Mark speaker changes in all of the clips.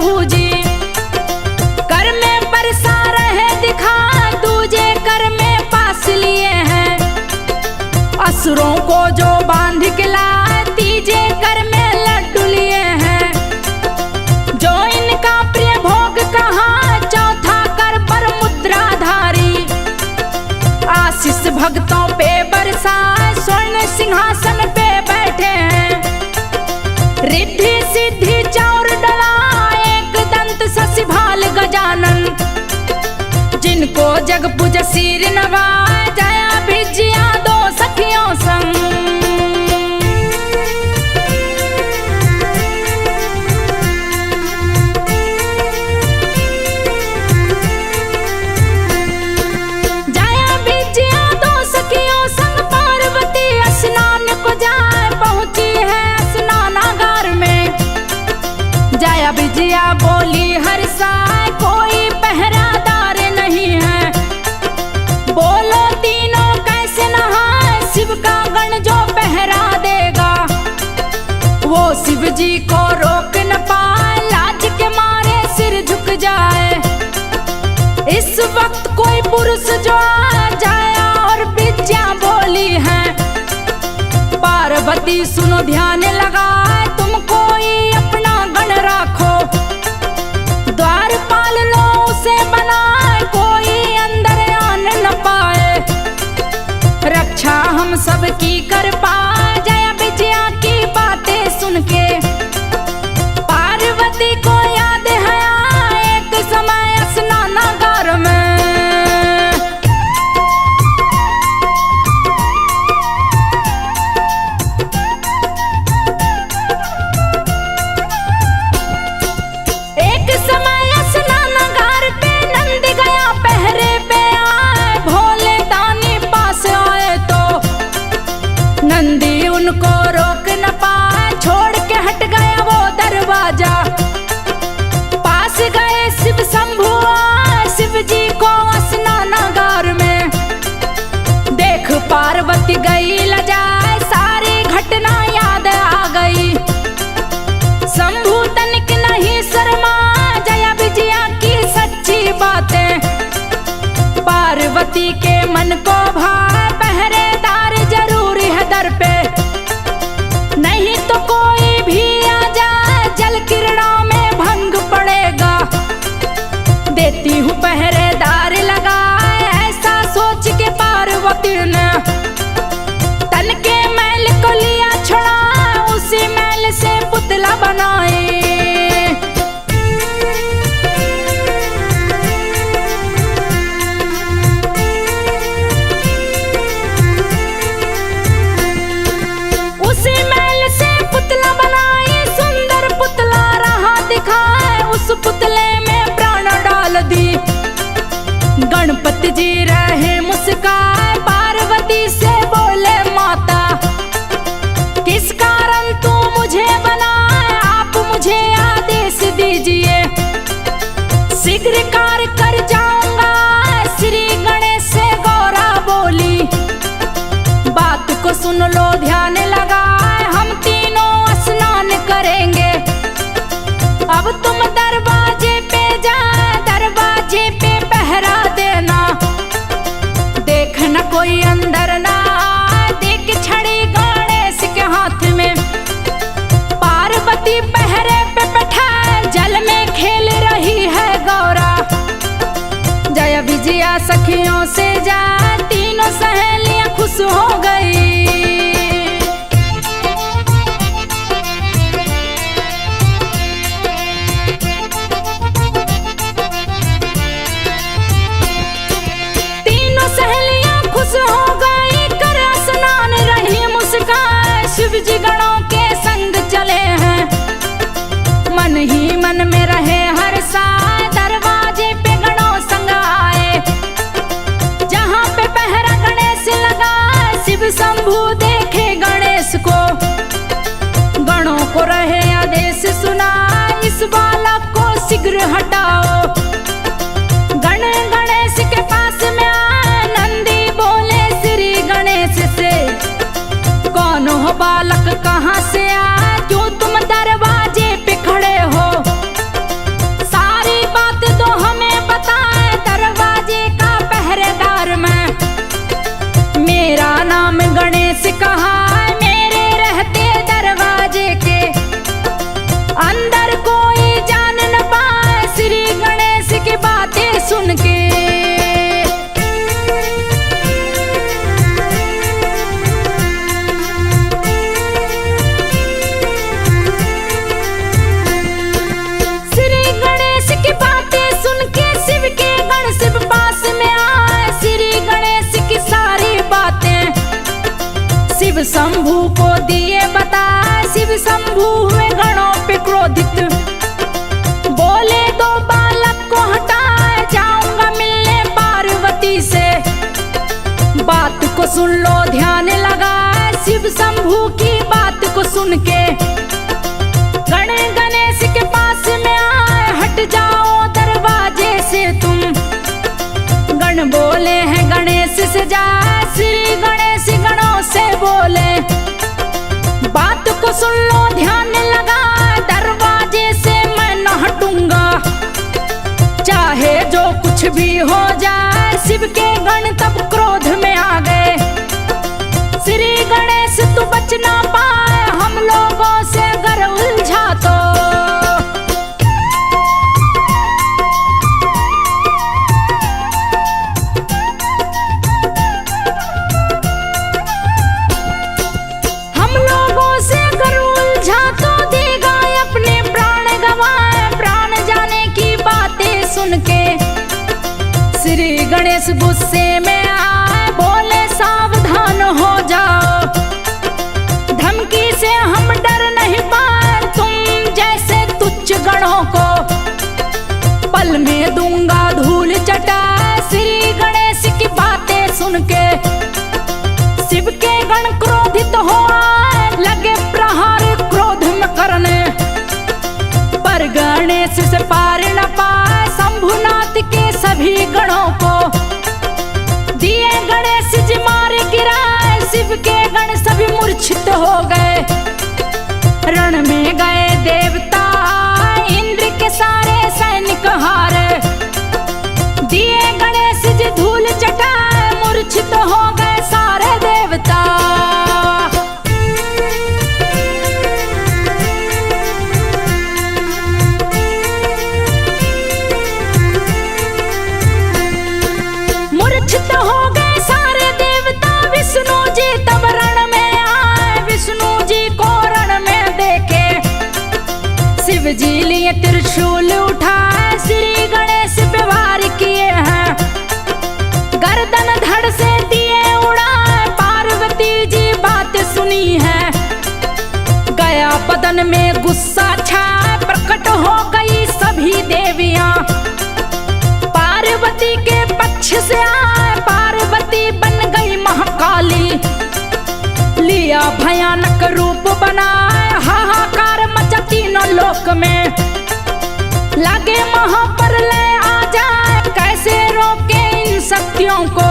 Speaker 1: प्रभु जी। कर में बरसा रहे दिखा, दूजे कर में पास लिए हैं। असुरों को जो बांध के लाए, तीजे कर में लड्डू लिए हैं। जो इनका प्रिय भोग कहा, चौथा कर पर मुद्राधारी। आशीष भक्तों पे बरसाए, स्वर्ण सिंहासन पे बैठे हैं। रिद्धि सिद्धि चौर डला, एक दंत शशि भाल गजानन। जिनको जग पूज सिर नवाए, जया भिजिया दो सखियों संग। जया भिजिया दो सखियों संग, पार्वती स्नान को जाए पहुंची है स्नानागार में। जया विजया बोली हर्षाए, कोई पहरादार नहीं है। बोलो तीनों कैसे नहाए, शिव का गण जो पहरा देगा। वो शिव जी को रोक न पाए, लाज के मारे सिर झुक जाए। इस वक्त कोई पुरुष जो आ जाए, और विजया बोली है, पार्वती सुनो ध्यान लगाए, तुम कोई अपना गण राखो। द्वारपाल लो उसे बनाए, कोई अंदर आन न पाए। रक्षा हम सब की कर पाए, जया विजया की बातें सुन के। पार्वती को याद है एक समय स्नानागार में। एक समय स्नानागार पे नंद गया पहरे पे आए, भोले दानी पास आए तो नंदी उनको रोक न पाए, छोड़ के हट गया वो दरवाजा। पास गए शिव शंभु आए, शिव जी को स्नानागार में। देख पार्वती गई लजाए, सारी घटना याद आ गई। शंभु तनिक नहीं शर्मा, जया विजया की सच्ची बातें। पार्वती के मन को भाए, पहरेदार जरूरी है दर पे। नहीं तो कोई भी आ जाए, जल किरणों में भंग पड़ेगा। देती हूँ पहरेदार लगाए, ऐसा सोच के पार्वती ने तन के मैल को लिया छुड़ा, उसी मैल से पुतला बनाए। उसी मैल से पुतला बनाए, सुंदर पुतला रहा दिखाए। उस पुतले में प्राण डाल दी, गणपति जी रहे मुस्काए। पार्वती से बोले माता, किस कारण तू मुझे बनाए, आप मुझे आदेश दीजिए। शीघ्र कार्य कर जाऊंगा, श्री गणेश से गौरा बोली। बात को सुन लो ध्यान लगाए, हम तीनों स्नान करेंगे। अब तुम दरवाजे पे जा, दरवाजे पे पहरा देना। देखना कोई अंदर ना आए, देख छड़ी गणेश के हाथ में। पार्वती पहरे पे बैठा, जल में खेल रही है गौरा। जया विजया सखियों से जा, तीनों सहेलियां खुश हो गई। तीनों सहेलियां खुश हो गई, कर स्नान रही मुस्काए। शिव जी गणों के संग चले हैं, मन ही मन में रहे हर साए। दरवाजे पे गणों संग आए, जहाँ पे पहरा गणेश लगा। शिव शंभु देखे गणेश को, गणों को रहे आदेश सुना। इस बालक को शीघ्र हटाओ। गण गणेश के पास में आए, नंदी बोले श्री गणेश से, कौन हो बालक कहाँ से आए, क्यों तुम दरवाजे पे खड़े हो। दरबार में। मेरा नाम गणेश कहा है मेरे रहते दरवाजे के, अंदर कोई जान न पाए श्री गणेश की बातें सुन के। शिव शंभू को दिए बता, शिव शंभू हुए गणों पे क्रोधित, बोले दो बालक को हटाए जाऊंगा मिलने पार्वती से। बात को सुन लो ध्यान लगाए, शिव शंभू की बात को सुन के गणेश के पास में आए, हट जाओ दरवाजे से तुम। गण बोले हैं गणेश से जाए, श्री गणेश गणों से बोले बात को सुन लो ध्यान लगा, दरवाजे से मैं न हटूंगा चाहे जो कुछ भी हो जाए। शिव के गण तब क्रोध में आ गए, श्री गणेश तू बच ना पाए हम लोगों से गर उलझा तो। श्री गणेश गुस्से में आए, बोले सावधान हो जाओ, धमकी से हम डर नहीं पाए तुम जैसे तुच्छ गणों को, पल में दूंगा धूल चटा। श्री गणेश की बातें सुन के शिव के गण क्रोधित हो आए, लगे प्रहार क्रोध में करने, पर गणेश से पार न पाए शंभुनाथ के सभी गणों को। दिए गणेश जी मारे गिराए, शिव के गण सभी मूर्छित हो गए, रण में गए देवता इंद्र के सारे सैनिक हारे। दिए गणेश जी धूल चटाए, मूर्छित हो गए सारे देवता। हो गए सारे देवता, विष्णु जी तब रण में आए, विष्णु जी को रण में देखे, शिव जी लिए त्रिशूल उठाए, श्री गणेश पे वार किए हैं, गर्दन धड़ से दिए उड़ाए, पार्वती जी बात सुनी है, गया बदन में गुस्सा छाए, प्रकट हो गई सभी देवियां, पार्वती के पक्ष से आए, पार्वती बन गई महाकाली, लिया भयानक रूप बनाए, हाहाकार मचा तीनों लोक में, लगे महाप्रलय आ जाए, कैसे रोके इन शक्तियों को,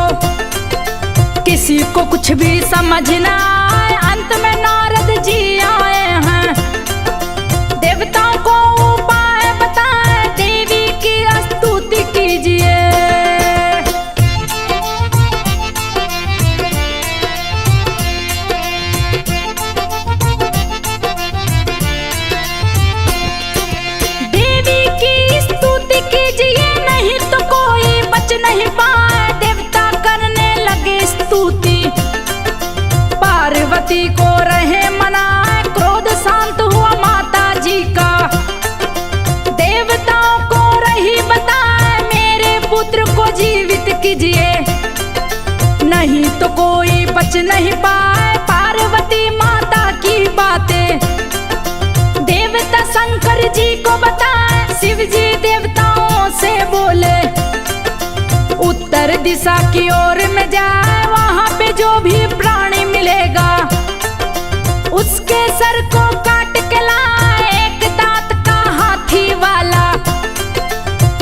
Speaker 1: किसी को कुछ भी समझ ना आए, अंत में नारद जी आए हैं, देवताओं को उपाय बताए, देवी की स्तुति कीजिए। देवी की स्तुति कीजिए, नहीं तो कोई बच नहीं पाए, देवता करने लगे स्तुति, पार्वती को रहे मनाए, क्रोध शांत हुआ माता जी का, देवताओं को रही बताए, मेरे पुत्र को जीवित कीजिए, नहीं तो कोई बच नहीं पाए, पार्वती माता की बातें देवता शंकर जी को बताए, शिव जी देवताओं से बोले, उत्तर दिशा की ओर में जाए, वहां पे जो भी प्राणी मिलेगा उसके सर को काट के लाए, एक दांत का हाथी वाला,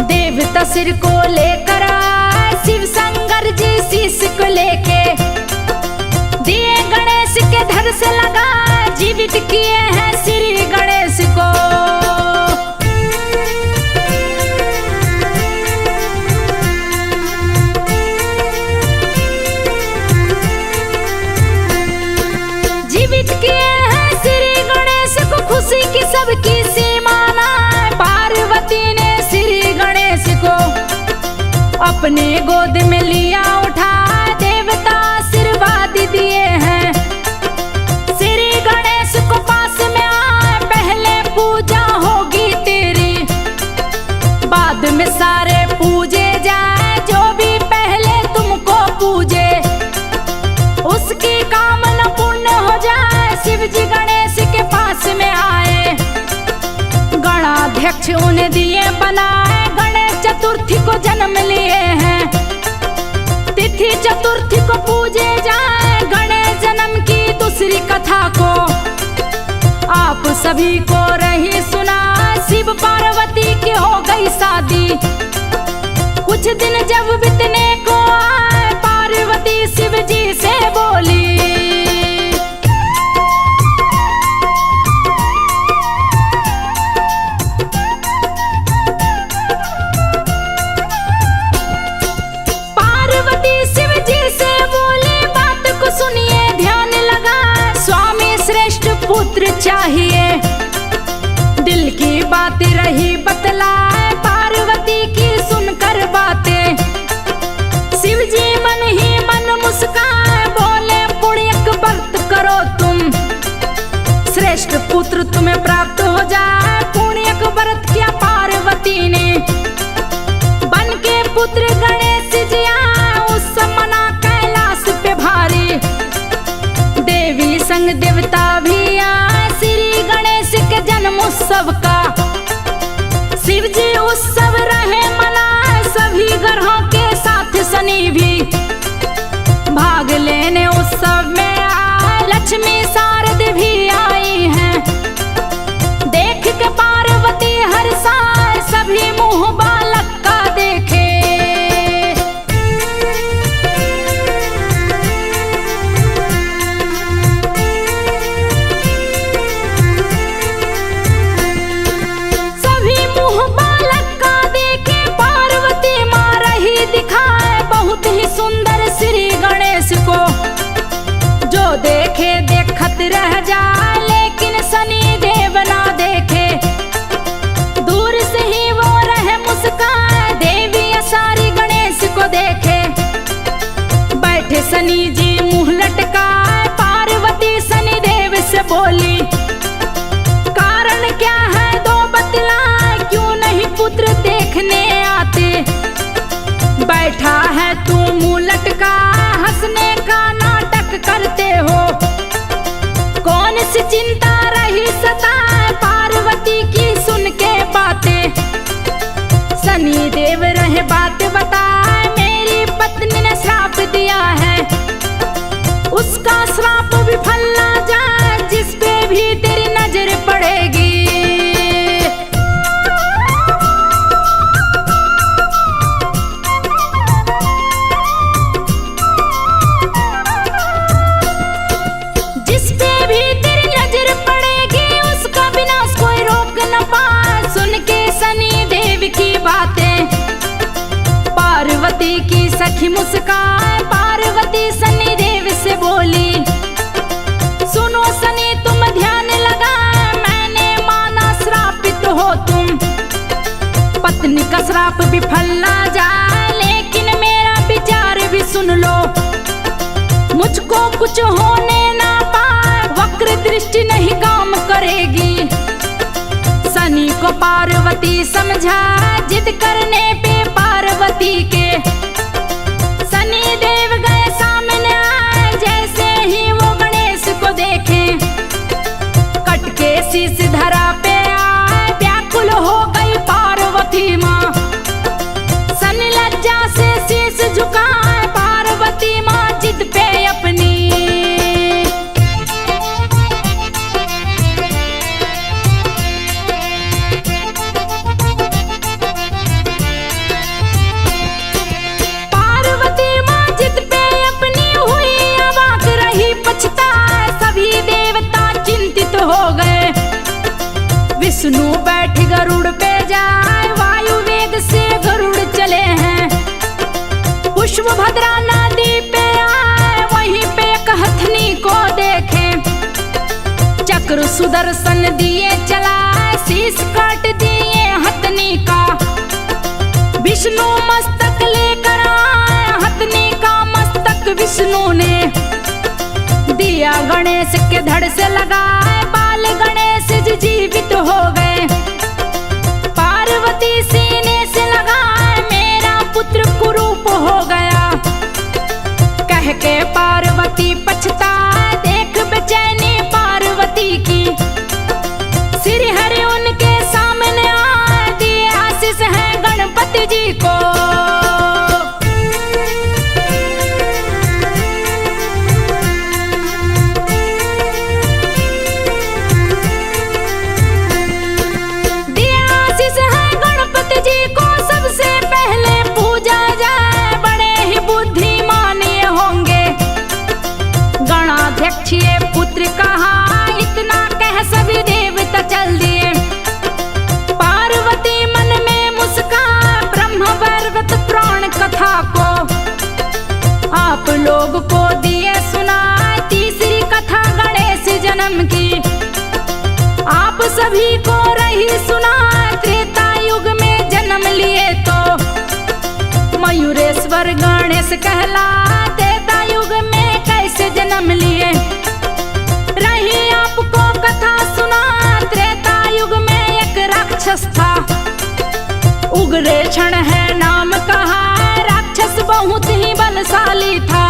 Speaker 1: देवता सिर को लेकर आए, शिव शंकर जी शीश को लेके, दिए गणेश के धड़ से लगा, जीवित किए हैं श्री गणेश को। अपने गोद में लिया उठा, देवता आशीर्वाद दिए हैं। श्री गणेश को पास में आए, पहले पूजा होगी तेरी, बाद में सारे पूजे जाए, जो भी पहले तुमको पूजे उसकी कामना पूर्ण हो जाए। शिव जी गणेश के पास में आए, गणाध्यक्ष उन्हें दिए बनाए, गणेश चतुर्थी को जन्म लिए हैं। तिथि चतुर्थी को पूजे जाए, गणेश जन्म की दूसरी कथा को आप सभी को रही सुना। शिव पार्वती की हो गई शादी, कुछ दिन जब बीतने को आए, पार्वती शिव जी से बोली, पार्वती शिव जी से बोली, बात को सुनिए ध्यान लगा, स्वामी श्रेष्ठ पुत्र चाहिए। दिल की बात रही बतलाए, पार्वती की सुनकर बातें, शिव जी मन ही मन मुस्काए, बोले पुण्यक व्रत करो तुम, श्रेष्ठ पुत्र तुम्हें प्राप्त हो जाए। पुण्यक व्रत किया पार्वती ने, बन के पुत्र गणेश जी आए, उस मना कैलाश पे भारी, देवी संग देवता भी आए, श्री गणेश के जन्म उत्सव का शिव जी उत्सव रहे मनाए। सभी ग्रहों के साथ शनि भी भाग लेने उत्सव में आए, लक्ष्मी शारद भी आई हैं, देख के पार्वती हर्षाए, सभी मुंह बालक का देखे। सुंदर श्री गणेश को जो देखे देखत रह जाए, लेकिन शनि देव ना देखे, दूर से ही वो रहे मुस्काए, देवी सारी गणेश को देखे, बैठे शनि जी मुंह लटकाए, पार्वती शनि देव से बोली, कारण क्या है दो बतलाए, क्यों नहीं पुत्र देखने आते, बैठा है तू मुंह लटका, हंसने का नाटक करते हो, कौन सी चिंता रही सताए, पार्वती की सुन के बातें, शनि देव रहे बात बताए, मेरी पत्नी ने श्राप दिया है, उसका श्राप विफल ना जाए, जिस पे भी तेरी नजर पड़ेगी। पार्वती की सखी मुस्कान, पार्वती शनि देव से बोली, सुनो शनि तुम ध्यान लगा, मैंने माना श्रापित हो तुम, पत्नी का श्राप विफल ना जाए, लेकिन मेरा विचार भी सुन लो, मुझको कुछ होने ना पाए, वक्र दृष्टि नहीं काम करेगी। शनि को पार्वती समझा, जिद करने पे पार्वती के शनि देव गए सामने आए, जैसे ही वो गणेश को देखे, कट के शीश धरा पे आए, व्याकुल हो गई पार्वती माँ, शनि लज्जा से शीश झुकाए, पार्वती माँ जिद पे अपनी, विष्णु बैठ गरुड़ पे जाए, वायु वेग से गरुड़ चले हैं, पुष्प भद्रा नदी पे आए, वहीं पे एक हथनी को देखे, चक्र सुदर्शन दिए चलाए, शीश काट दिए हथनी का, विष्णु मस्तक लेकर विष्णु ने दिया गणेश के धड़ से लगाए, बाल गणेश जी जीवित हो गए। पार्वती सीने से लगाए, मेरा पुत्र कुरूप हो गया। कह के पार्वती पछताए, देख बेचैनी पार्वती की। श्री हरि उनके सामने आए, दिए आशीष है गणपति जी को। ये पुत्र कहा, इतना कह सभी देवता चल दिए। पार्वती मन में मुस्कान, ब्रह्म पर्वत पुराण कथा को आप लोग को दिए सुना। तीसरी कथा गणेश जन्म की आप सभी को रही सुना। त्रेता युग में जन्म लिए तो मयूरेश्वर गणेश कहलाते। त्रेता युग में कैसे जन्म लिए रही आपको कथा सुना। त्रेता युग में एक राक्षस था, उग्र क्षण है नाम कहा। राक्षस बहुत ही बलशाली था,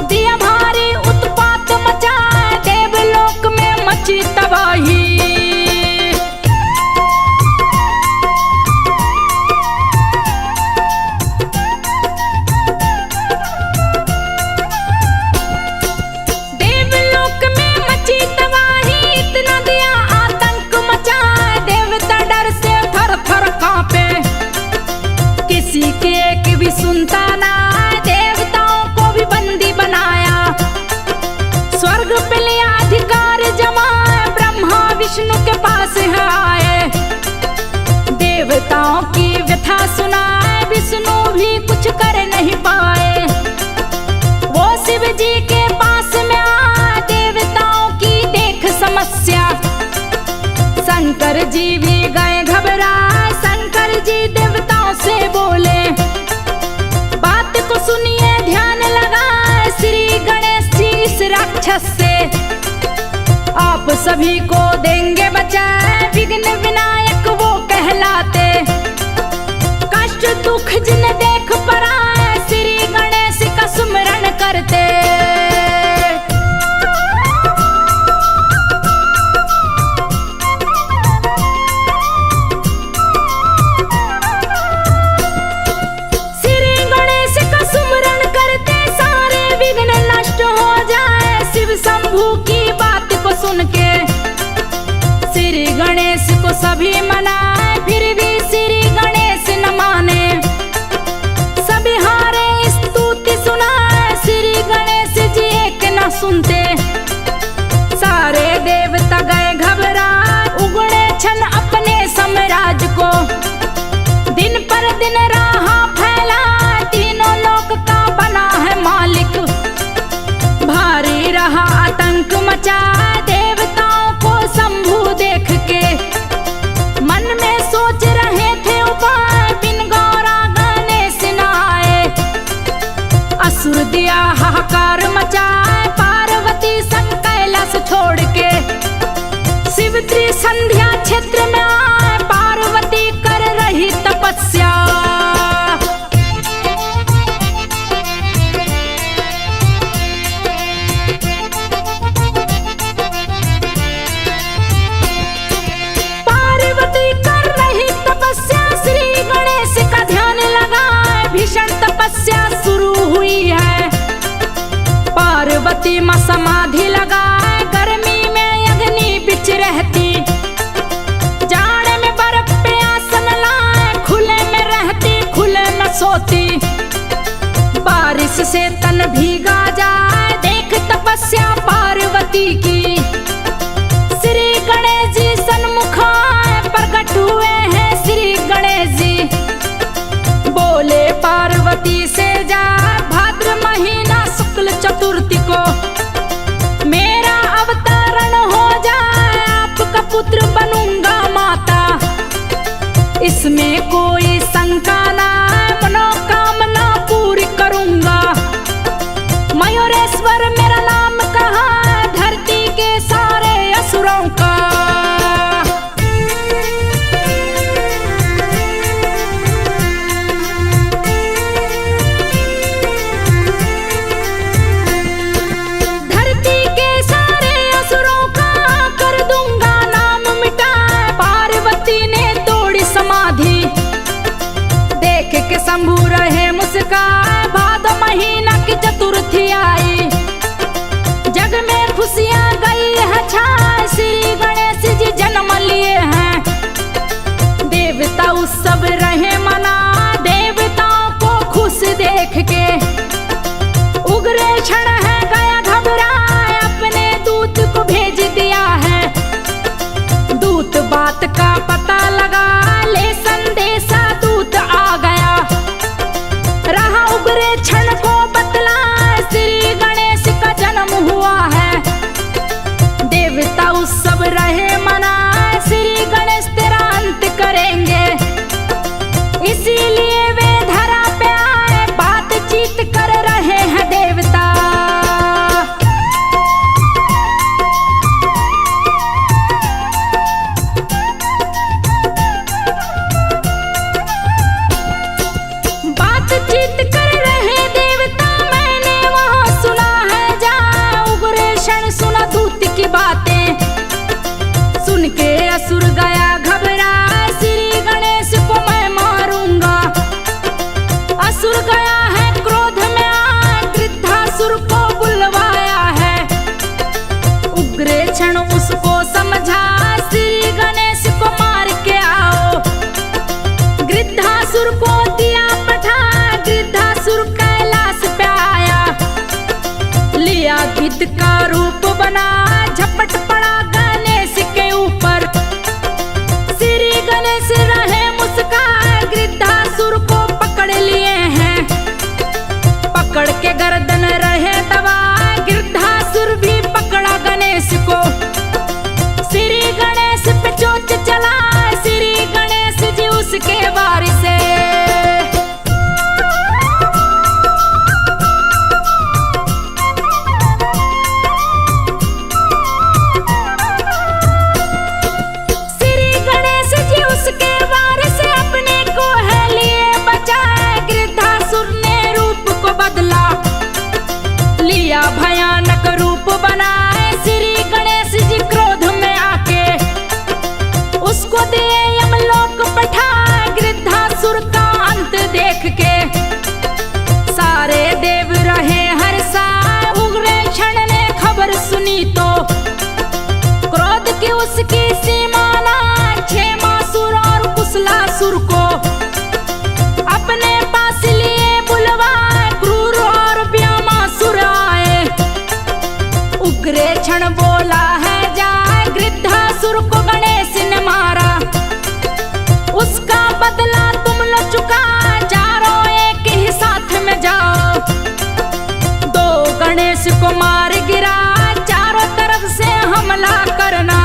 Speaker 1: दिया भारी उत्पात मचा। देवलोक में मची तबाही, सुनता ना। देवताओं को भी बंदी बनाया, स्वर्ग पे लिया अधिकार जमाए। ब्रह्मा विष्णु के पास है आए, देवताओं की व्यथा सुनाए। विष्णु भी कुछ कर नहीं पाए, वो शिव जी के पास में आए। देवताओं की देख समस्या, शंकर जी भी गए घबराए। शंकर जी देवताओं से बोले, को सुनिए ध्यान लगा। श्री गणेश जी इस राक्षस से आप सभी को देंगे बचाए। विघ्न विनायक वो कहलाते, कष्ट दुख जिन देख पराए। श्री गणेश का सुमिरन करते, की बात को सुन के श्री गणेश को सभी मनाए। फिर भी श्री गणेश न माने, सभी हारे स्तुति सुनाए। श्री गणेश जी एक न सुनते, सारे देवता गए घबराए। उगड़े छन अपने साम्राज्य को, दिन पर दिन राह फैला। तीनों लोक का बना है मालिक, भारी रहा आतंक मचा। देवताओं को शंभु देख के मन में सोच रहे थे उपाय। बिन गौरा गणेश न आए, असुर दिया हाहाकार मचाए। पार्वती संग कैलाश छोड़ के शिव त्रिसंध्या क्षेत्र में आए। पार्वती कर रही तपस्या, तपस्या शुरू हुई है। पार्वती मां समाधि लगाए, गर्मी में अग्नि बिच रहती। जाड़े में बर्फ पे आसन लाए, खुले में रहती खुले में सोती। बारिश से तन भीगा जाए, देख तपस्या पार्वती की। श्री गणेश जी सन्मुख आए, प्रकट हुए हैं श्री गणेश जी। बोले पार्वती से जा, भाद्र महीना शुक्ल चतुर्थी को मेरा अवतरण हो जाए। आपका पुत्र बनूंगा माता, इसमें कोई शंका ना है। मनोकामना पूरी करूंगा, शंभू रहे मुस्काए, भादो महीना की चतुर्थी आई, जग में खुशियां गई है छाए, श्री गणेश जी जन्म लिए हैं। देवता उत्सव रहे मना, देवताओं को खुश देख के, उग्रे क्षण है गया घबराए, अपने दूत को भेज दिया है। दूत बात का पता लगा, ले संदेशा दूत आ गया, रहा उग्रे क्षण को बतला, श्री गणेश का जन्म हुआ है। देवता उत्सव रहे मना, श्री गणेश तेरा अंत करेंगे, इसीलिए वे धरा पे आए, बातचीत कर रहे हैं देवता। बातचीत कर रहे देवता, मैंने वहां सुना है जा, उग्रे क्षण सुना दूत की बातें, सुन के असुर गया घबरा, श्री गणेश को मैं मारूंगा। असुर गया है क्रोध में आ, गृध्रासुर को बुलवाया है, उग्रे क्षण उसको समझा, श्री गणेश को मार के आओ। गृध्रासुर को दिया पठा, गृध्रासुर कैलाश पे आया, लिया गिद्ध का रूप बना, झपट पड़ा गणेश के ऊपर, श्री गणेश रहे मुस्काए, गृध्रासुर को पकड़ लिए हैं, पकड़ के गर्दन रहे दबा, गृध्रासुर भी पकड़ा गणेश को, श्री गणेश पे चोट चला, श्री गणेश जी उसके वारिस है। श्री गणेश जी उसके वारिस अपने को है लिए बचाए, गृध्रासुर ने रूप को बदला, लिया भयानक रूप बनाए, श्री गणेश जी क्रोध में आके, उसको दिए यमलोक पठाए, गृध्रासुर का अंत देख के, सारे देव रहे हर्षाए, उग्रे क्षण ने खबर सुनी तो, क्रोध की उसकी सीमा ना, क्षेमासुर और कुशलासुर को अपने पास लिए बुलवाए, क्रूर और व्योमासुर आए, उग्रे क्षण बोला है जाए, गृध्रासुर को गणेश ने मारा, उसका बदला तुम लो चुका, चारों एक ही साथ में जाओ। दो गणेश को मार गिरा, चारों तरफ से हमला करना।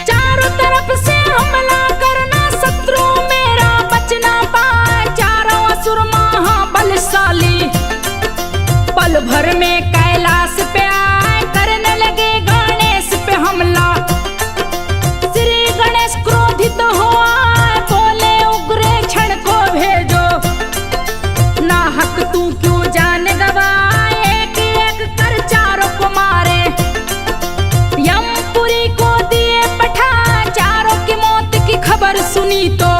Speaker 1: चारों तरफ से हमला करना, शत्रु मेरा बचना पाए, चारों असुर महाबलशाली, पल भर में कैलाश पे आए, करने लगे गणेश पे हमला। श्री गणेश क्रोधित हुआ, बोले उग्रे क्षण को भेजो, नाहक तू क्यों जान गवाए, एक एक कर चारों को मारे, यमपुरी को दिए पठा, चारों की मौत की खबर सुनी तो,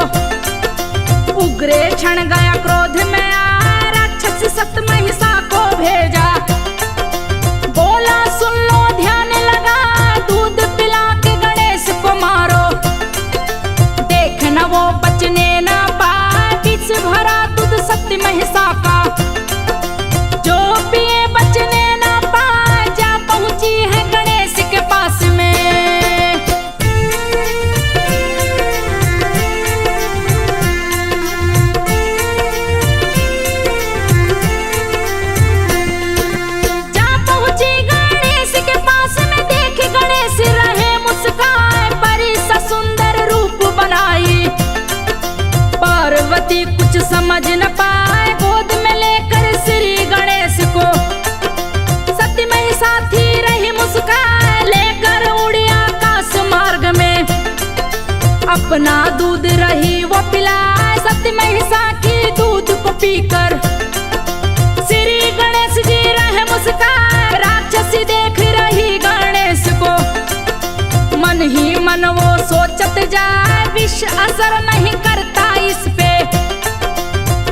Speaker 1: उग्रे क्षण गया क्रोध में आ, राक्षस सतमहिषा को भेजा, बोला सुन लो ध्यान लगा, दूध पिला के गणेश को मारो, देखना वो बचने ना पाए, विष भरा दूध सतमहिषा का, जो पिए बचने ना पाए, जा पहुंची है गणेश के पास में। पार्वती कुछ समझ न पाए, गोद में लेकर श्री गणेश को, सत्यमयी साथी रही मुस्काए, लेकर उड़ी आकाश मार्ग में, अपना दूध रही वो पिलाए, सत्यमयी साथी दूध को पीकर, श्री गणेश जी रहे मुस्काए, विष असर नहीं करता इस पे।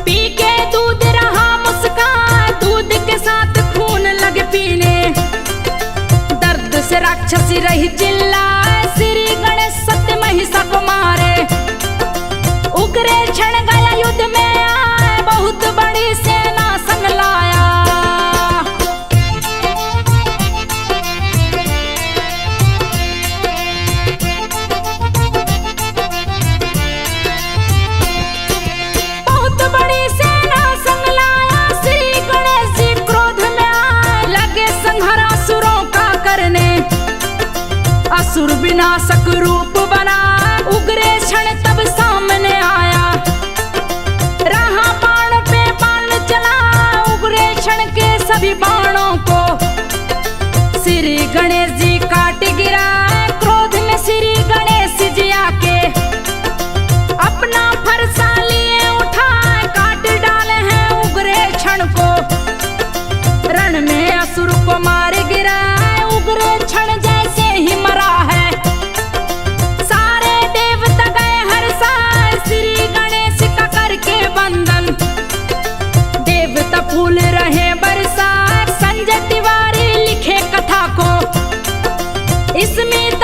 Speaker 1: पी के दूध रहा मुस्कान, दूध के साथ खून लगे पीने। दर्द से राक्षसी रही चिल्लाए, श्री गणेश सत्य महिषा को मारे। उग्रे क्षण गया युद्ध में आए, बहुत बड़ी सेना संग लाया। बहुत बड़ी सेना संग लाया, श्री गणेश जी क्रोध में आए। लगे संहार असुरों का करने, असुर विनाशक रूप बना। उग्रे क्षण तब सामने आया, रहा बाण पे बाण चला। उग्रे क्षण के सभी बाणों को श्री गणेश जी काट गिरा। क्रोध में श्री गणेश जी आके अपना फरसा लिए उठा, काट डाले हैं उग्रे क्षण को। रण में असुर को मार गिरा, उग्रे क्षण जैसे ही मरा है। सारे देवता गए हर्षाए, श्री गणेश का करके बंधन। देवता फूल रहे बरसात, संजय तिवारी लिखे कथा को। इसमें